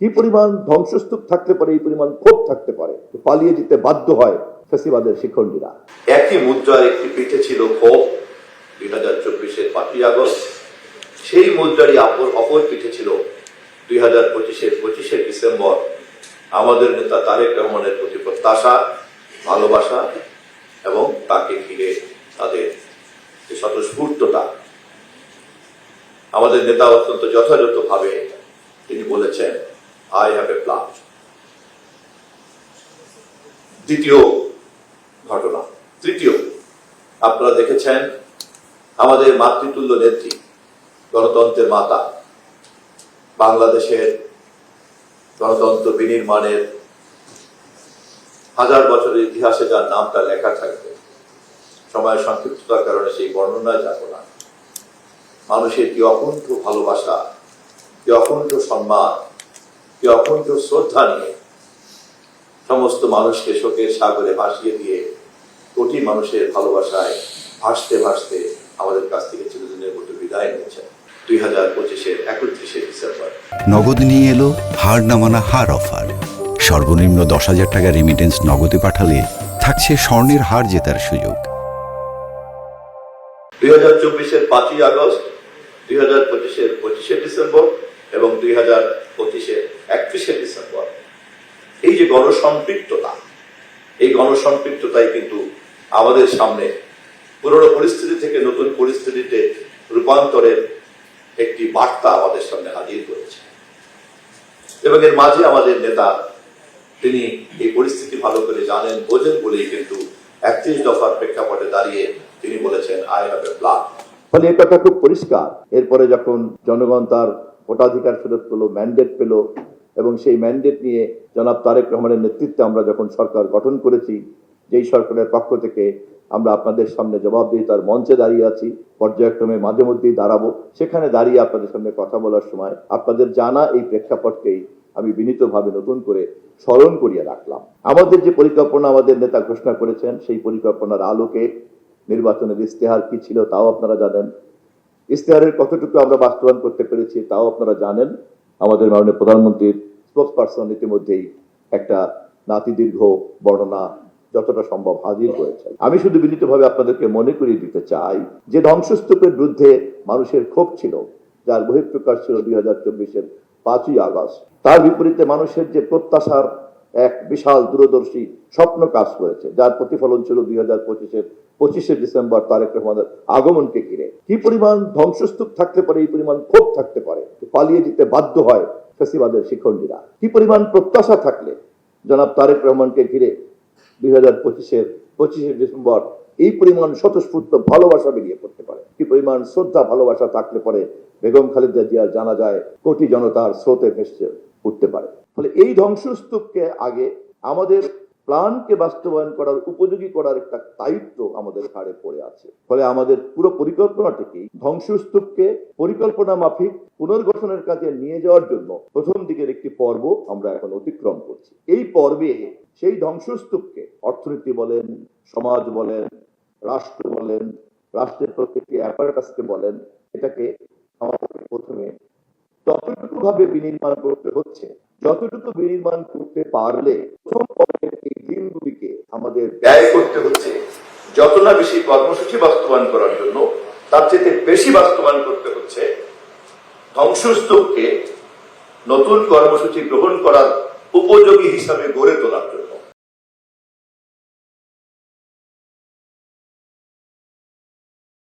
কি পরিমাণ ধ্বংসস্তূপ থাকতে পারে, এই পরিমাণ ক্ষোভ থাকতে পারে, পালিয়ে যেতে বাধ্য হয় ফ্যাসিবাদের শিখণ্ডীরা। একই মুদ্রার একটি পিঠে ছিল ক্ষোভ 2024-এর 5ই আগস্ট, সেই মুদ্রারই অপর পিঠে ছিল 2025-এর 25শে ডিসেম্বর আমাদের নেতা তারেক রহমানের প্রতি প্রত্যাশা, ভালোবাসা এবং তাকে ঘিরে তাদের যে স্বতঃস্ফূর্ততা। আমাদের নেতা অত্যন্ত যথাযথভাবে তিনি বলেছেন, আই হ্যাভ এ প্ল্যান। দ্বিতীয় ঘটনা, তৃতীয়, আপনারা দেখেছেন আমাদের মাতৃতুল্য নেত্রী, গণতন্ত্রের মাতা, বাংলাদেশের গণতন্ত্র বিনির্মাণের হাজার বছরের ইতিহাসে যার নামটা লেখা থাকবে, সময়ের সংক্ষিপ্ততার কারণে সেই বর্ণনায় যাব না। মানুষের কি অকুণ্ঠ ভালোবাসা, কি অকুণ্ঠ সম্মান, কি অকুণ্ঠ শ্রদ্ধা নিয়ে সমস্ত মানুষকে শোকের সাগরে ভাসিয়ে দিয়ে কোটি মানুষের ভালোবাসায় ভাসতে ভাসতে আমাদের কাছ থেকে চিরদিনের মতো বিদায় নিয়েছেন 2025-এর 31শে ডিসেম্বর। নগদ নিয়ে এলো হার না মানা হার অফার। সর্বনিম্ন 10,000 টাকা রেমিটেন্স নগদে পাঠালে থাকছে স্বর্ণের হার জেতার সুযোগ। 2024-এর 5ই আগস্ট, 2025-এর 25শে ডিসেম্বর এবং 2025-এর 31শে ডিসেম্বর, এই যে গণসম্পৃক্ততা, এই গণসম্পৃক্ততাই কিন্তু আমাদের সামনে পুরনো পরিস্থিতি থেকে নতুন পরিস্থিতিতে রূপান্তরের একটি বার্তা আমাদের সামনে হাজির করেছে। এবং এর মাঝে আমাদের নেতা, তিনি এই পরিস্থিতি ভালো করে জানেন, বোঝেন বলেই কিন্তু 31 দফার প্রেক্ষাপটে দাঁড়িয়ে তিনি বলেছেন, আই হ্যাভ এ প্ল্যান। ফলে এই কথা খুব পরিষ্কার। এরপরে যখন জনগণ তার ভোটাধিকার ফেরত পেল, ম্যান্ডেট পেল, এবং সেই ম্যান্ডেট নিয়ে জনাব তারেক রহমানের নেতৃত্বে আমরা যখন সরকার গঠন করেছি, যেই সরকারের পক্ষ থেকে আমরা আপনাদের সামনে জবাবদিহিতার মঞ্চে দাঁড়িয়ে আছি, পর্যায়ক্রমে মাঝে মধ্যেই দাঁড়াবো, সেখানে দাঁড়িয়ে আপনাদের সামনে কথা বলার সময় আপনাদের জানা এই প্রেক্ষাপটকেই আমি বিনীতভাবে নতুন করে স্মরণ করিয়ে রাখলাম। আমাদের যে পরিকল্পনা আমাদের নেতা ঘোষণা করেছেন, সেই পরিকল্পনার আলোকে নির্বাচনের ইশতেহার কি ছিল তাও আপনারা জানেন, ইশতেহারের কতটুকু আমরা বাস্তবায়ন করতে পেরেছি তাও আপনারা জানেন। আমাদের মাননীয় প্রধানমন্ত্রীর স্পোকসপারসন ইতিমধ্যেই একটা নাতিদীর্ঘ বর্ণনা যতটা সম্ভব হাজির করেছেন। আমি শুধু বিনীতভাবে আপনাদেরকে মনে করিয়ে দিতে চাই যে ধ্বংসস্তূপের বিরুদ্ধে মানুষের ক্ষোভ ছিল, যার বহিঃপ্রকাশ ছিল 2024-এর 5ই আগস্ট, তার বিপরীতে মানুষের যে প্রত্যাশার এক বিশাল দূরদর্শী স্বপ্ন কাজ করেছে, যার প্রতিফলন ছিল 2025-এর 25শে ডিসেম্বর তারেক রহমানের আগমনকে ঘিরে। কি পরিমাণ ধ্বংসস্তূপ থাকতে পারে, এই পরিমাণ ক্ষোভ থাকতে পারে, পালিয়ে যেতে বাধ্য হয় ফ্যাসিবাদের শিখণ্ডীরা। কি পরিমাণ প্রত্যাশা থাকলে জনাব তারেক রহমানকে ঘিরে 2025-এর 25শে ডিসেম্বর এই পরিমাণ স্বতঃস্ফূর্ত ভালোবাসা বেরিয়ে পড়তে পারে। কি পরিমাণ শ্রদ্ধা ভালোবাসা থাকলে পরে বেগম খালেদা জিয়ার জানা যায় কোটি জনতার স্রোতে ভেসে উঠতে পারে। ফলে এই ধ্বংসস্তূপকে আগে আমাদের প্ল্যানকে বাস্তবায়ন করার, উপযোগী করার একটা দায়িত্ব আমাদের ঘাড়ে পড়ে আছে। ফলে আমাদের পুরো পরিকল্পনাটিকেই ধ্বংসস্তূপকে পরিকল্পনা মাফিক পুনর্গঠনের কাজে নিয়ে যাওয়ার জন্য প্রথম দিকের একটি পর্ব আমরা এখন অতিক্রম করছি। এই পর্বে সেই ধ্বংসস্তূপকে অর্থনীতি বলেন, সমাজ বলেন, রাষ্ট্র বলেন, রাষ্ট্রের প্রত্যেকটি অ্যাপারেটাসকে বলেন, এটাকে আমাদের প্রথমে ততটুকু ভাবে বিনির্মাণ করতে হচ্ছে যতটুকু বিনির্মাণ করতে পারলে প্রথম পর্বের এই দিনগুলিকে আমাদের ব্যয় করতে হচ্ছে। যত না বেশি কর্মসূচি বাস্তবায়ন করার জন্য, তার চেয়ে বেশি বাস্তবায়ন করতে হচ্ছে ধ্বংসস্তূপকে নতুন কর্মসূচি গ্রহণ করার উপযোগী হিসাবে গড়ে তোলার জন্য।